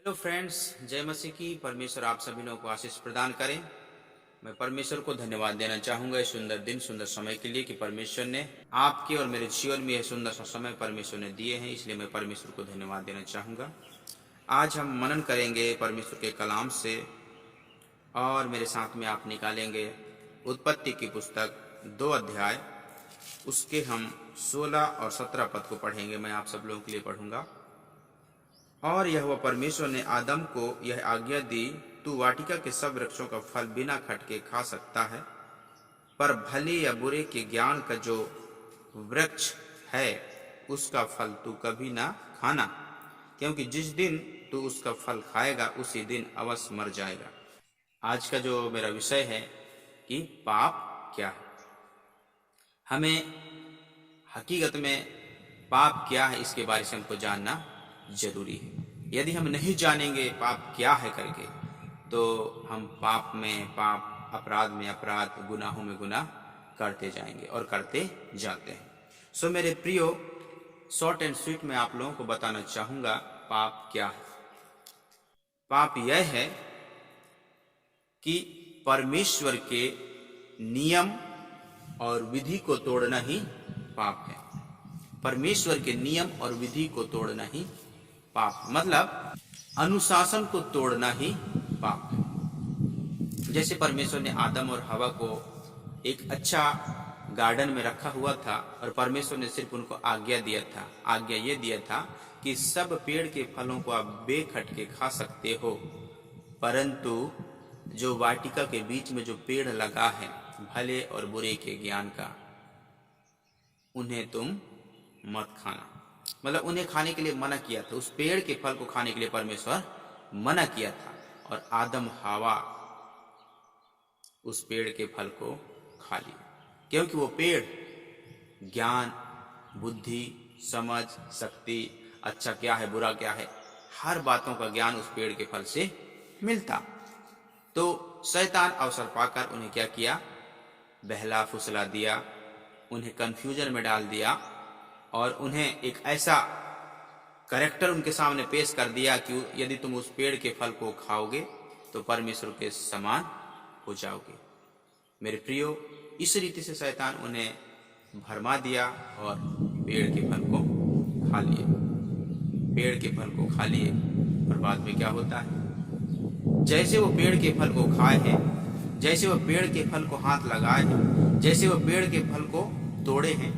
तो फ्रेंड्स, जय मसीह की। परमेश्वर आप सभी लोगों को आशीष प्रदान करें। मैं परमेश्वर को धन्यवाद देना चाहूँगा इस सुंदर दिन, सुंदर समय के लिए कि परमेश्वर ने आपके और मेरे जीवन में यह सुंदर सा समय परमेश्वर ने दिए हैं, इसलिए मैं परमेश्वर को धन्यवाद देना चाहूँगा। आज हम मनन करेंगे परमेश्वर के कलाम से और मेरे साथ में आप निकालेंगे उत्पत्ति की पुस्तक 2 अध्याय, उसके हम 16 और 17 पद को पढ़ेंगे। मैं आप सब लोगों के लिए पढ़ूंगा। और यहोवा परमेश्वर ने आदम को यह आज्ञा दी, तू वाटिका के सब वृक्षों का फल बिना खटके खा सकता है, पर भले या बुरे के ज्ञान का जो वृक्ष है उसका फल तू कभी ना खाना, क्योंकि जिस दिन तू उसका फल खाएगा उसी दिन अवश्य मर जाएगा। आज का जो मेरा विषय है कि पाप क्या है। हमें हकीकत में पाप क्या है इसके बारे में हमको जानना जरूरी है। यदि हम नहीं जानेंगे पाप क्या है करके, तो हम पाप में पाप, अपराध में अपराध, गुनाहों में गुनाह करते जाएंगे और करते जाते हैं। सो मेरे प्रियो, शॉर्ट एंड स्वीट में आप लोगों को बताना चाहूंगा पाप क्या है। पाप यह है कि परमेश्वर के नियम और विधि को तोड़ना ही पाप है। परमेश्वर के नियम और विधि को तोड़ना ही पाप, मतलब अनुशासन को तोड़ना ही पाप है। जैसे परमेश्वर ने आदम और हवा को एक अच्छा गार्डन में रखा हुआ था और परमेश्वर ने सिर्फ उनको आज्ञा ये दिया था कि सब पेड़ के फलों को आप बेखटके खा सकते हो, परंतु जो वाटिका के बीच में जो पेड़ लगा है भले और बुरे के ज्ञान का, उन्हें तुम मत खाना। मतलब उन्हें खाने के लिए मना किया था। उस पेड़ के फल को खाने के लिए परमेश्वर मना किया था और आदम हवा उस पेड़ के फल को खा लिया, क्योंकि वो पेड़ ज्ञान, बुद्धि, समझ, शक्ति, अच्छा क्या है बुरा क्या है, हर बातों का ज्ञान उस पेड़ के फल से मिलता। तो शैतान अवसर पाकर उन्हें क्या किया, बहला फुसला दिया, उन्हें कंफ्यूजन में डाल दिया और उन्हें एक ऐसा कैरेक्टर उनके सामने पेश कर दिया कि यदि तुम उस पेड़ के फल को खाओगे तो परमेश्वर के समान हो जाओगे। मेरे प्रियो, इस रीति से शैतान उन्हें भरमा दिया और पेड़ के फल को खा लिए। पेड़ के फल को खा लिए और बाद में क्या होता है, जैसे वो पेड़ के फल को खाए हैं, जैसे वो पेड़ के फल को हाथ लगाए हैं, जैसे वो पेड़ के फल को तोड़े हैं,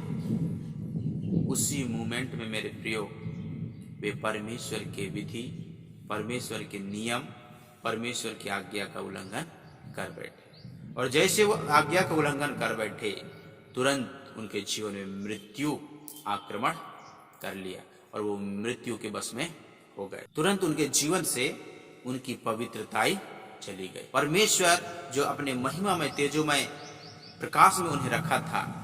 उसी मोमेंट में मेरे प्रियो वे परमेश्वर के विधि, परमेश्वर के नियम, परमेश्वर की आज्ञा का उल्लंघन कर बैठे। और जैसे वो आज्ञा का उल्लंघन कर बैठे, तुरंत उनके जीवन में मृत्यु आक्रमण कर लिया और वो मृत्यु के बस में हो गए। तुरंत उनके जीवन से उनकी पवित्रताई चली गई। परमेश्वर जो अपने महिमा में, तेजोमय प्रकाश में उन्हें रखा था,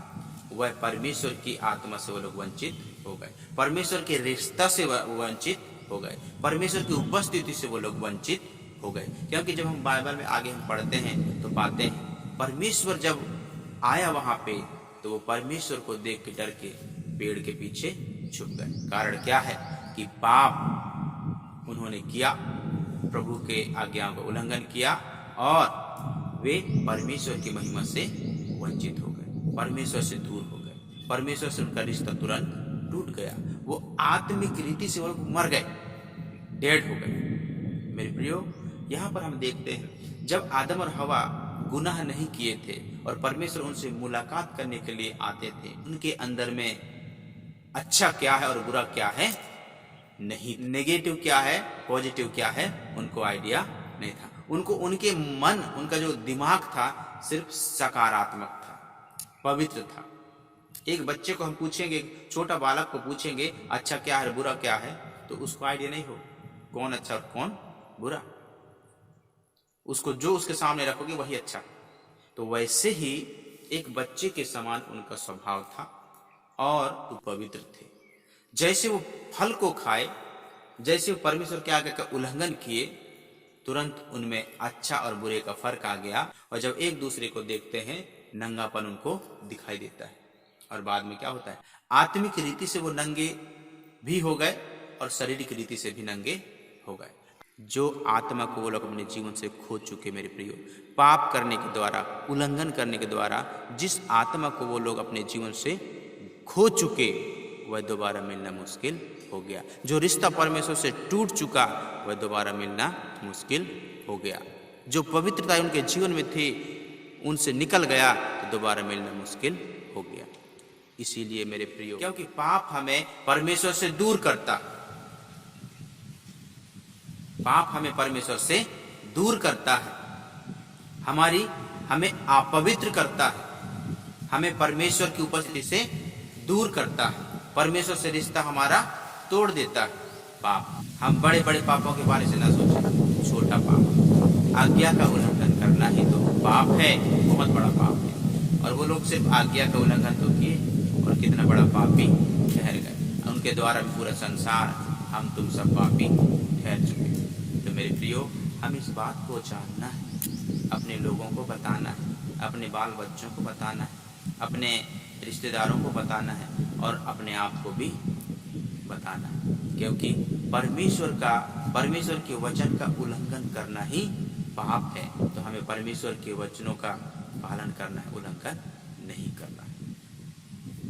वह परमेश्वर की आत्मा से वो लोग वंचित हो गए, परमेश्वर के रिश्ता से वंचित हो गए, परमेश्वर की उपस्थिति से वो लोग वंचित हो गए। क्योंकि जब हम बाइबल में आगे हम पढ़ते हैं तो पाते हैं परमेश्वर जब आया वहां पे, तो वो परमेश्वर को देख के डर के पेड़ के पीछे छुप गए। कारण क्या है कि पाप उन्होंने किया, प्रभु के आज्ञाओं का उल्लंघन किया और वे परमेश्वर की महिमा से वंचित हो गए, परमेश्वर से दूर हो गए, परमेश्वर से उनका रिश्ता तुरंत टूट गया। वो आत्मिक रीति से वो मर गए, डेड हो गए। मेरे प्रियो, यहाँ पर हम देखते हैं जब आदम और हवा गुनाह नहीं किए थे और परमेश्वर उनसे मुलाकात करने के लिए आते थे, उनके अंदर में अच्छा क्या है और बुरा क्या है नहीं, नेगेटिव क्या है पॉजिटिव क्या है, उनको आइडिया नहीं था। उनको उनके मन, उनका जो दिमाग था सिर्फ सकारात्मक था, पवित्र था। एक बच्चे को हम पूछेंगे, छोटा बालक को पूछेंगे अच्छा क्या है बुरा क्या है, तो उसको आइडिया नहीं हो कौन अच्छा और कौन बुरा। उसको जो उसके सामने रखोगे वही अच्छा। तो वैसे ही एक बच्चे के समान उनका स्वभाव था और वो पवित्र थे। जैसे वो फल को खाए, जैसे वो परमेश्वर के आज्ञा का उल्लंघन किए, तुरंत उनमें अच्छा और बुरे का फर्क आ गया और जब एक दूसरे को देखते हैं नंगापन उनको दिखाई देता है और बाद में क्या होता है, आत्मिक रीति से वो नंगे भी हो गए और शारीरिक रीति से भी नंगे हो गए। जो आत्मा को वो लोग अपने जीवन से खो चुके मेरे प्रियो, पाप करने के द्वारा, उल्लंघन करने के द्वारा जिस आत्मा को वो लोग अपने जीवन से खो चुके, वह दोबारा मिलना मुश्किल हो गया। जो रिश्ता परमेश्वर से टूट चुका, वह दोबारा मिलना मुश्किल हो गया। जो पवित्रता उनके जीवन में थी, उनसे निकल गया तो दोबारा मिलना मुश्किल हो गया। इसीलिए मेरे प्रियो, क्योंकि पाप हमें परमेश्वर से दूर करता, पाप हमें परमेश्वर से दूर करता है, हमें अपवित्र करता है, हमें परमेश्वर की उपस्थिति से दूर करता है, परमेश्वर से रिश्ता हमारा तोड़ देता है। पाप, हम बड़े बड़े पापों के बारे में ना सोचें, छोटा पाप, आज्ञा का उल्लंघन करना ही तो पाप है, बहुत बड़ा पाप है। और वो लोग सिर्फ आज्ञा का उल्लंघन तो किए और कितना बड़ा पापी ठहर गए। उनके द्वारा पूरा संसार, हम तुम सब पापी ठहर चुके। तो मेरे प्रियो, हम इस बात को जानना है, अपने लोगों को बताना है, अपने बाल बच्चों को बताना है, अपने रिश्तेदारों को बताना है और अपने आप को भी बताना है। क्योंकि परमेश्वर के वचन का उल्लंघन करना ही पाप है। तो हमें परमेश्वर के वचनों का पालन करना है, उल्लंघन नहीं करना है।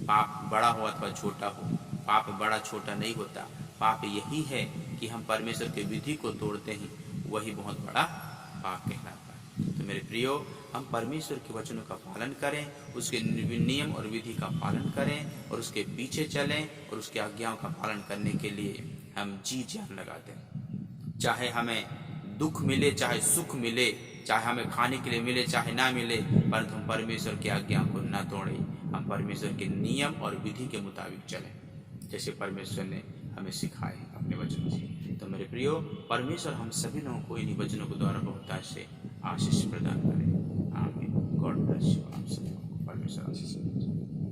पाप बड़ा हो अथवा छोटा हो, पाप बड़ा छोटा नहीं होता। पाप यही है कि हम परमेश्वर के विधि को तोड़ते हैं, वही बहुत बड़ा पाप कहलाता है। तो मेरे प्रियो, हम परमेश्वर के वचनों का पालन करें, उसके नियम और विधि का पालन करें और उसके पीछे चलें और उसकी आज्ञाओं का पालन करने के लिए हम जी जान लगा दें। चाहे हमें दुख मिले, चाहे सुख मिले, चाहे हमें खाने के लिए मिले, चाहे ना मिले, परंतु हम परमेश्वर की आज्ञाओं को न तोड़ें। हम परमेश्वर के नियम और विधि के मुताबिक चलें, जैसे परमेश्वर ने हमें सिखाए अपने वचनों से। तो मेरे प्रियो, परमेश्वर हम सभी लोगों को इन वचनों के द्वारा बहुतायत से आशीष प्रदान करें। आमीन। God bless you. आप सभी को परमेश्वर आशीष